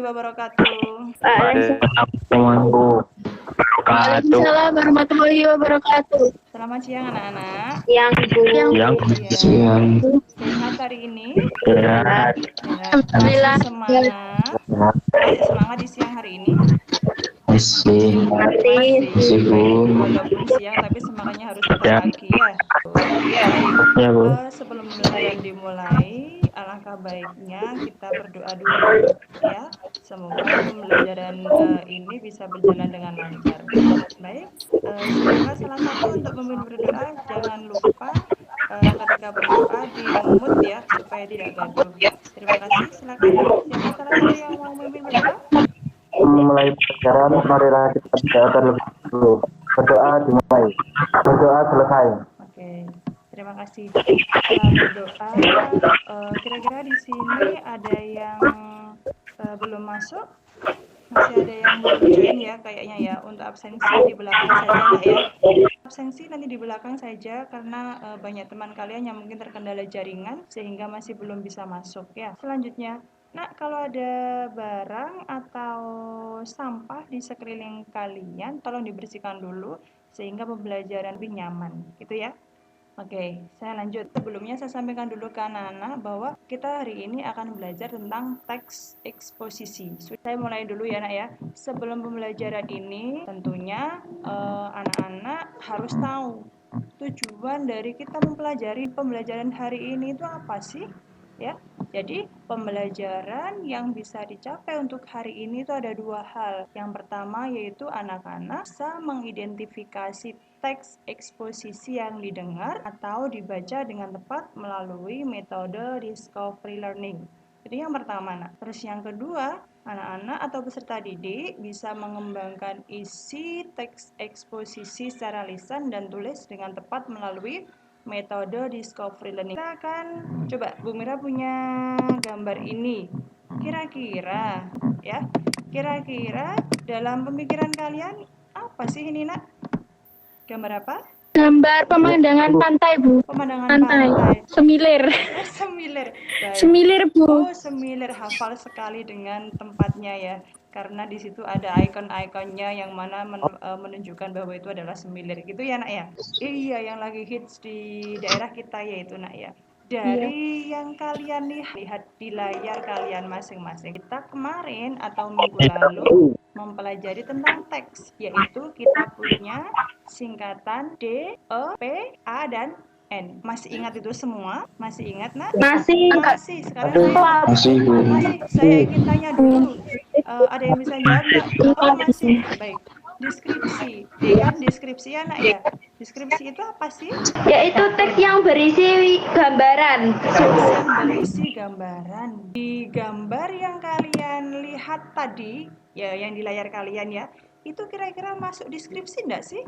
wabarakatuh. Waalaikumsalam warahmatullahi wabarakatuh. Selamat siang anak-anak. Siang. Sehat hari ini? Alhamdulillah. Semangat. Masih semangat di siang hari ini? Masih. Walaupun siang tapi semangatnya harus tetap pagi ya. Baik. Sebelum pembelajaran dimulai, alangkah baiknya kita berdoa dulu ya. Semoga pembelajaran ini bisa berjalan dengan lancar. Baik. Silakan salah satu untuk memimpin berdoa. Jangan lupa ketika berdoa di mute ya supaya tidak gaduh. Terima kasih. Silakan. Siapa salah satu yang mau memimpin berdoa? Memulai pelajaran, marilah kita berdoa terlebih dahulu. Berdoa dimulai. Berdoa selesai. Oke, terima kasih. Setelah berdoa, kira-kira di sini ada yang belum masuk? Masih ada yang belum join ya kayaknya ya. Untuk absensi di belakang saja ya. Absensi nanti di belakang saja karena banyak teman kalian yang mungkin terkendala jaringan sehingga masih belum bisa masuk ya. Selanjutnya, nah, kalau ada barang atau sampah di sekeliling kalian, tolong dibersihkan dulu sehingga pembelajaran lebih nyaman, gitu ya. Oke, saya lanjut. Sebelumnya saya sampaikan dulu ke anak-anak bahwa kita hari ini akan belajar tentang teks eksposisi. Saya mulai dulu ya, Nak ya. Sebelum pembelajaran ini, tentunya anak-anak harus tahu tujuan dari kita mempelajari pembelajaran hari ini itu apa sih? Ya, jadi pembelajaran yang bisa dicapai untuk hari ini itu ada dua hal. Yang pertama yaitu anak-anak bisa mengidentifikasi teks eksposisi yang didengar atau dibaca dengan tepat melalui metode discovery learning. Jadi yang pertama, nah. Terus yang kedua, anak-anak atau peserta didik bisa mengembangkan isi teks eksposisi secara lisan dan tulis dengan tepat melalui metode discovery learning. Kita akan coba, Bu Mira punya gambar ini. Kira-kira dalam pemikiran kalian apa sih ini, Nak? Gambar apa? Gambar pemandangan pantai, Bu. Pemandangan pantai. Semilir. Semilir. Baik. Semilir, Bu. Oh, semilir, hafal sekali dengan tempatnya ya. Karena di situ ada ikon-ikonnya yang mana menunjukkan bahwa itu adalah semilir gitu ya, Nak ya. Iya, yang lagi hits di daerah kita yaitu, Nak ya. Dari yang kalian lihat di layar kalian masing-masing, kita kemarin atau minggu lalu mempelajari tentang teks, yaitu kita punya singkatan D, E, P, A, dan N. Masih ingat itu semua? Masih ingat, Nak? Masih. Sekarang saya ingin tanya dulu. Ada yang bisa jawab nggak? Oh, masih. Baik. Deskripsi, ya kan? Deskripsi ya, Nak ya. Deskripsi itu apa sih? Yaitu teks yang berisi gambaran. Teks yang berisi gambaran. Di gambar yang kalian lihat tadi, ya yang di layar kalian ya, itu kira-kira masuk deskripsi enggak sih?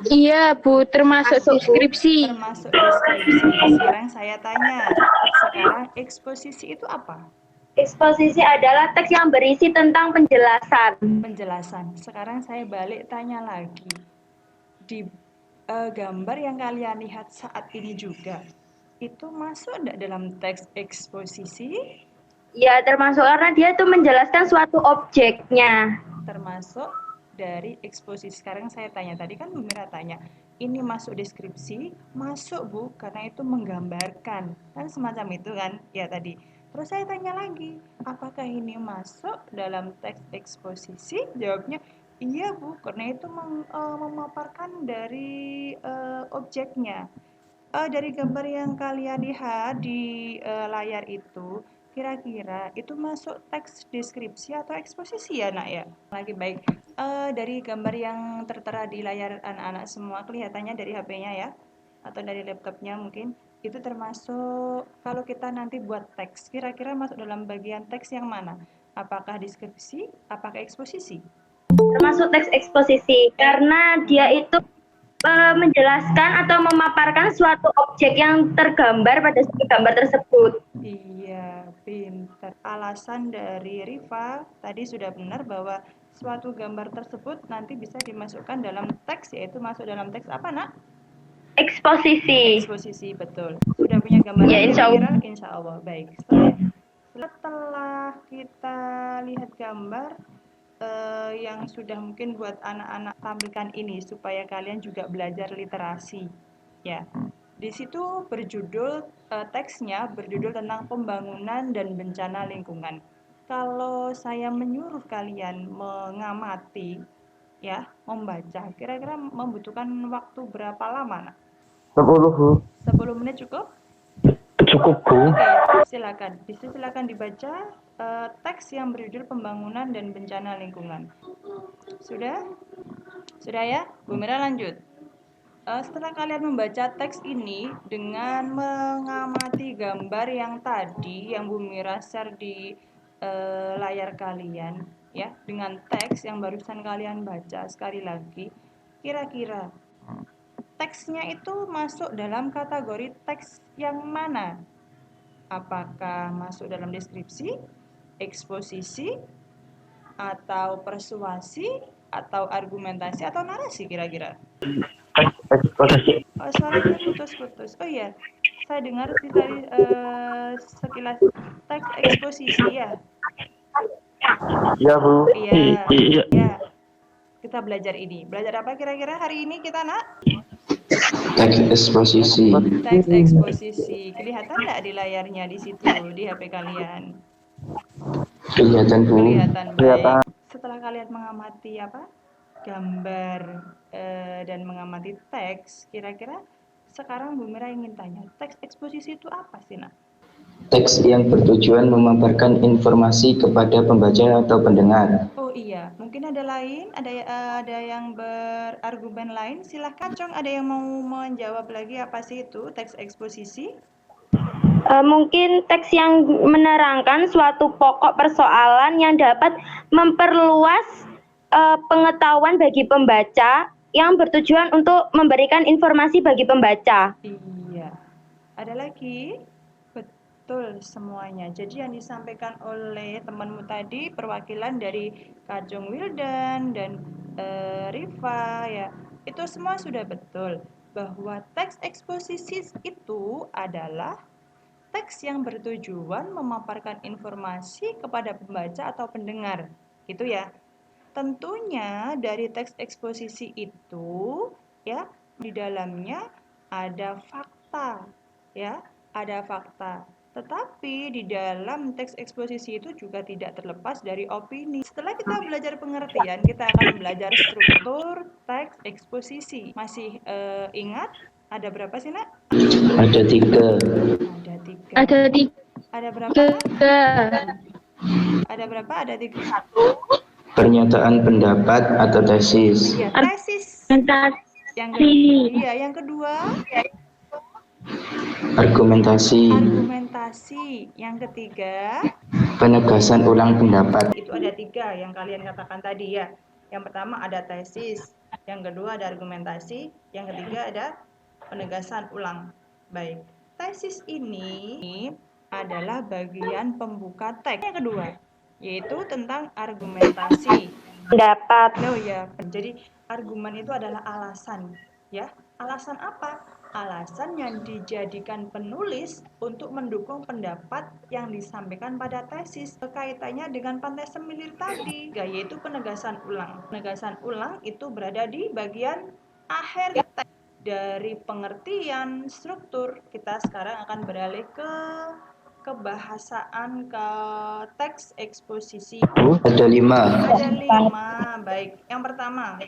Iya, Bu, termasuk deskripsi. Termasuk deskripsi. Sekarang saya tanya, sekarang eksposisi itu apa? Eksposisi adalah teks yang berisi tentang penjelasan. Penjelasan. Sekarang saya balik tanya lagi. Di gambar yang kalian lihat saat ini juga, itu masuk enggak dalam teks eksposisi? Ya, termasuk karena dia itu menjelaskan suatu objeknya. Termasuk dari eksposisi. Sekarang saya tanya, tadi kan Bu Mira tanya, ini masuk deskripsi? Masuk, Bu, karena itu menggambarkan. Kan semacam itu kan, ya tadi. Terus saya tanya lagi, apakah ini masuk dalam teks eksposisi? Jawabnya, iya, Bu, karena itu memaparkan dari objeknya. Dari gambar yang kalian lihat di layar itu, kira-kira itu masuk teks deskripsi atau eksposisi ya, Nak ya? Lagi baik. Dari gambar yang tertera di layar anak-anak semua kelihatannya dari HP-nya ya, atau dari laptopnya mungkin, itu termasuk kalau kita nanti buat teks, kira-kira masuk dalam bagian teks yang mana? Apakah deskripsi, apakah eksposisi? Termasuk teks eksposisi, karena dia itu menjelaskan atau memaparkan suatu objek yang tergambar pada gambar tersebut. Iya, pintar. Alasan dari Rifa tadi sudah benar bahwa suatu gambar tersebut nanti bisa dimasukkan dalam teks, yaitu masuk dalam teks apa, Nak? Eksposisi. Eksposisi, betul. Sudah punya gambar? Ya, insya Allah. Insya Allah. Baik. Setelah kita lihat gambar yang sudah mungkin buat anak-anak tampilkan ini supaya kalian juga belajar literasi ya. Di situ berjudul teksnya berjudul tentang pembangunan dan bencana lingkungan. Kalau saya menyuruh kalian mengamati ya, membaca, kira-kira membutuhkan waktu berapa lama, Nak? 10, Bu. 10 menit cukup? Cukup, Bu. Oke, silakan. Silakan dibaca teks yang berjudul pembangunan dan bencana lingkungan. Sudah? Sudah ya? Bu Mira lanjut. Setelah kalian membaca teks ini dengan mengamati gambar yang tadi yang Bu Mira share di layar kalian ya, dengan teks yang barusan kalian baca sekali lagi, kira-kira teksnya itu masuk dalam kategori teks yang mana? Apakah masuk dalam deskripsi, eksposisi, atau persuasi, atau argumentasi, atau narasi kira-kira? Eksposisi. Oh, suaranya putus-putus. Oh iya, saya dengar tadi sekilas teks eksposisi ya. Iya, Bu. Iya. Ya. Kita belajar ini. Belajar apa kira-kira hari ini kita, Nak? Teks eksposisi. Teks eksposisi. Kelihatan nggak di layarnya di situ di HP kalian? Kelihatan, Bu. Kelihatan. Kelihatan. Baik. Setelah kalian mengamati gambar dan mengamati teks, kira-kira sekarang Bu Mira ingin tanya, teks eksposisi itu apa sih, Nak? Teks yang bertujuan memaparkan informasi kepada pembaca atau pendengar. Oh iya, mungkin ada lain, ada yang berargumen lain. Silahkan, Cong, ada yang mau menjawab lagi apa sih itu teks eksposisi? Mungkin teks yang menerangkan suatu pokok persoalan yang dapat memperluas pengetahuan bagi pembaca yang bertujuan untuk memberikan informasi bagi pembaca. Iya. Ada lagi? Betul semuanya. Jadi yang disampaikan oleh temanmu tadi perwakilan dari Kajong Wildan dan Rifa ya, itu semua sudah betul bahwa teks eksposisi itu adalah teks yang bertujuan memaparkan informasi kepada pembaca atau pendengar. Gitu ya. Tentunya dari teks eksposisi itu ya, di dalamnya ada fakta ya, ada fakta. Tetapi di dalam teks eksposisi itu juga tidak terlepas dari opini. Setelah kita belajar pengertian, kita akan belajar struktur teks eksposisi. Masih ingat ada berapa sih, Nak? Ada 3. Ada 3. Ada 3. Ada berapa? Ada berapa? Ada 3. Pernyataan pendapat atau tesis. Ya, tesis. Yang yang kedua Argumentasi. argumentasi. Yang ketiga Penegasan ulang pendapat. itu ada 3 yang kalian katakan tadi ya. Yang pertama ada tesis, yang kedua ada argumentasi, yang ketiga ada penegasan ulang. Baik, tesis ini adalah bagian pembuka teks. Yang kedua yaitu tentang argumentasi. Pendapat. Oh ya, jadi argumen itu adalah alasan ya. Alasan apa? Alasan yang dijadikan penulis untuk mendukung pendapat yang disampaikan pada tesis. Kaitannya dengan pantai semilir tadi, yaitu penegasan ulang. Penegasan ulang itu berada di bagian akhir teks. Dari pengertian struktur, kita sekarang akan beralih ke kebahasaan ke teks eksposisi. Ada 5. Ada 5. Baik, yang pertama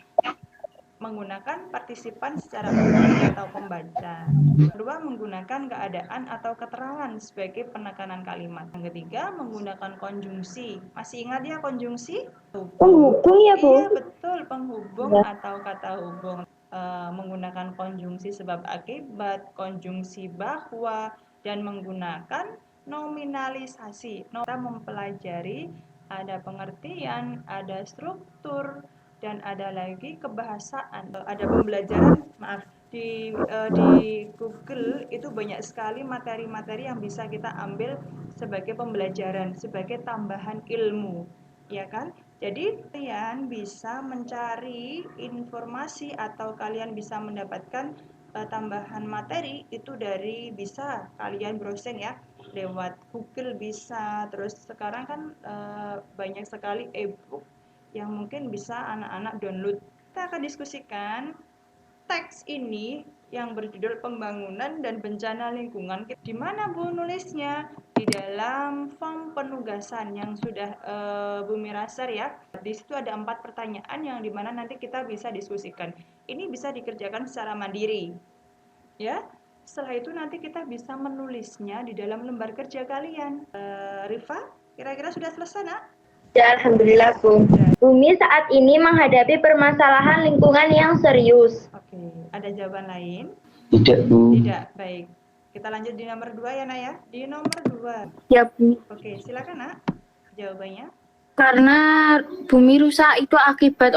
menggunakan partisipan secara pribadi atau pembaca. Kedua, menggunakan keadaan atau keterangan sebagai penekanan kalimat. Yang ketiga, menggunakan konjungsi. Masih ingat ya konjungsi? Penghubung ya, Bu? Iya, betul, penghubung atau kata hubung. Menggunakan konjungsi sebab akibat, konjungsi bahwa, dan menggunakan nominalisasi. Kita mempelajari ada pengertian, ada struktur, dan ada lagi kebahasaan. Ada pembelajaran, di Google itu banyak sekali materi-materi yang bisa kita ambil sebagai pembelajaran, sebagai tambahan ilmu, ya kan? Jadi kalian bisa mencari informasi atau kalian bisa mendapatkan tambahan materi itu dari bisa kalian browsing ya lewat Google bisa. Terus sekarang kan banyak sekali e-book yang mungkin bisa anak-anak download. Kita akan diskusikan teks ini yang berjudul Pembangunan dan Bencana Lingkungan. Di mana Bu nulisnya? Di dalam form penugasan yang sudah Bu Mira share ya. Di situ ada 4 pertanyaan yang dimana nanti kita bisa diskusikan. Ini bisa dikerjakan secara mandiri. Ya, setelah itu nanti kita bisa menulisnya di dalam lembar kerja kalian. Rifa, kira-kira sudah selesai, Nak? Ya, alhamdulillah, Bu. Bumi saat ini menghadapi permasalahan lingkungan yang serius. Oke, ada jawaban lain? Tidak, Bu. Tidak, baik. Kita lanjut di nomor 2 ya, Nak ya. Di nomor 2. Ya, Bu. Oke, silakan, Nak. Jawabannya. Karena bumi rusak itu akibat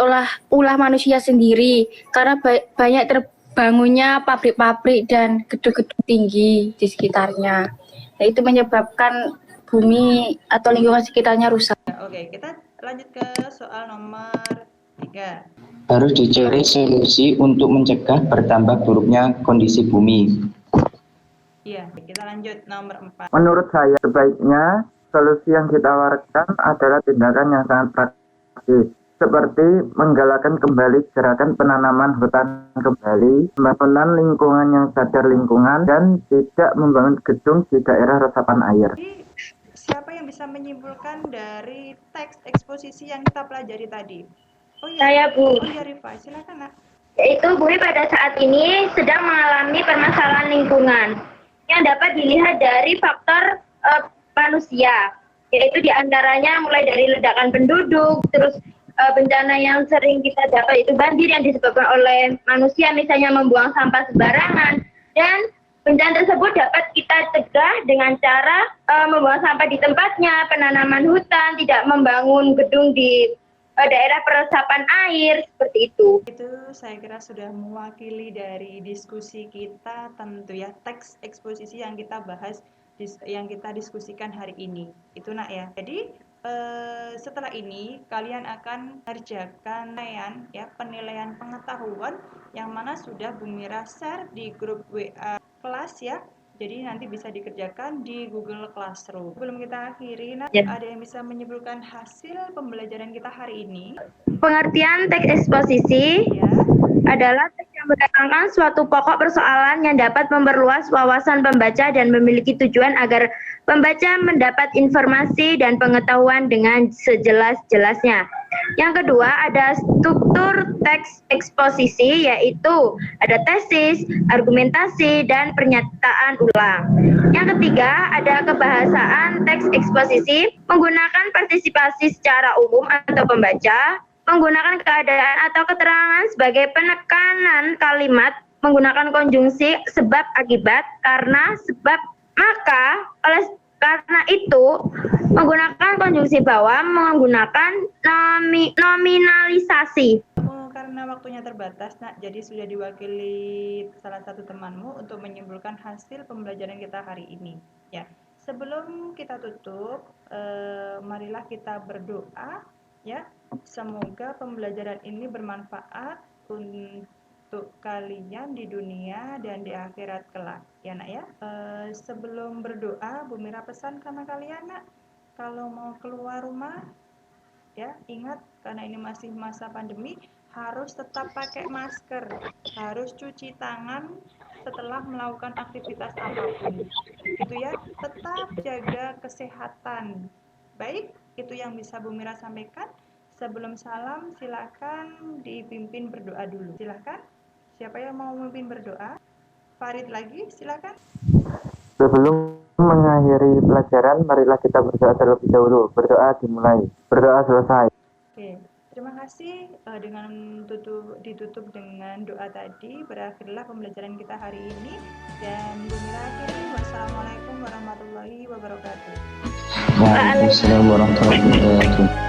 ulah manusia sendiri. Karena banyak terbangunnya pabrik-pabrik dan gedung-gedung tinggi di sekitarnya. Nah, itu menyebabkan bumi atau lingkungan sekitarnya rusak. Oke, kita lanjut ke soal nomor 3. Harus dicari solusi untuk mencegah bertambah buruknya kondisi bumi. Iya, kita lanjut nomor 4. Menurut saya sebaiknya solusi yang ditawarkan adalah tindakan yang sangat praktis, seperti menggalakkan kembali gerakan penanaman hutan kembali, pembangunan lingkungan yang sadar lingkungan, dan tidak membangun gedung di daerah resapan air. Jadi, siapa yang bisa menyimpulkan dari teks eksposisi yang kita pelajari tadi? Oh iya, Saya, Bu. Oh iya, Rifa, silakan, Nak. Yaitu bumi pada saat ini sedang mengalami permasalahan lingkungan yang dapat dilihat dari faktor manusia, yaitu diantaranya mulai dari ledakan penduduk, terus bencana yang sering kita dapat itu banjir yang disebabkan oleh manusia, misalnya membuang sampah sembarangan, dan bencana tersebut dapat kita cegah dengan cara membuang sampah di tempatnya, penanaman hutan, tidak membangun gedung di daerah peresapan air, seperti itu. Itu saya kira sudah mewakili dari diskusi kita tentu ya, teks eksposisi yang kita bahas, yang kita diskusikan hari ini. Itu, Nak ya. Jadi setelah ini kalian akan mengerjakan penilaian pengetahuan yang mana sudah Bu Mira share di grup WA kelas ya. Jadi nanti bisa dikerjakan di Google Classroom. Sebelum kita akhiri, Nak, ada yang bisa menyebutkan hasil pembelajaran kita hari ini? Pengertian teks eksposisi Ya. adalah teks yang menerangkan suatu pokok persoalan yang dapat memperluas wawasan pembaca dan memiliki tujuan agar pembaca mendapat informasi dan pengetahuan dengan sejelas-jelasnya. Yang kedua, ada struktur teks eksposisi, yaitu ada tesis, argumentasi, dan pernyataan ulang. Yang ketiga, ada kebahasaan teks eksposisi, menggunakan partisipasi secara umum atau pembaca, menggunakan keadaan atau keterangan sebagai penekanan kalimat, menggunakan konjungsi sebab akibat, karena sebab maka, karena itu, menggunakan konjungsi bawah, menggunakan nominalisasi. Karena waktunya terbatas, Nak, jadi sudah diwakili salah satu temanmu untuk menyimpulkan hasil pembelajaran kita hari ini. Ya, sebelum kita tutup, marilah kita berdoa. Ya, semoga pembelajaran ini bermanfaat untuk kalian di dunia dan di akhirat kelak. Ya, Nak ya. Sebelum berdoa, Bu Mira pesan sama kalian, Nak, kalau mau keluar rumah, ya ingat karena ini masih masa pandemi, harus tetap pakai masker, harus cuci tangan setelah melakukan aktivitas apapun. Gitu ya, tetap jaga kesehatan. Baik, itu yang bisa Bu Mira sampaikan. Sebelum salam, silakan dipimpin berdoa dulu. Silakan. Siapa yang mau memimpin berdoa? Farid lagi, silakan. Sebelum mengakhiri pelajaran, marilah kita berdoa terlebih dahulu. Berdoa dimulai, berdoa selesai. Oke, terima kasih. Dengan ditutup dengan doa tadi, berakhirlah pembelajaran kita hari ini. Dan Bu Mira akhiri, wassalamualaikum warahmatullahi wabarakatuh. Waalaikumsalam warahmatullahi wabarakatuh.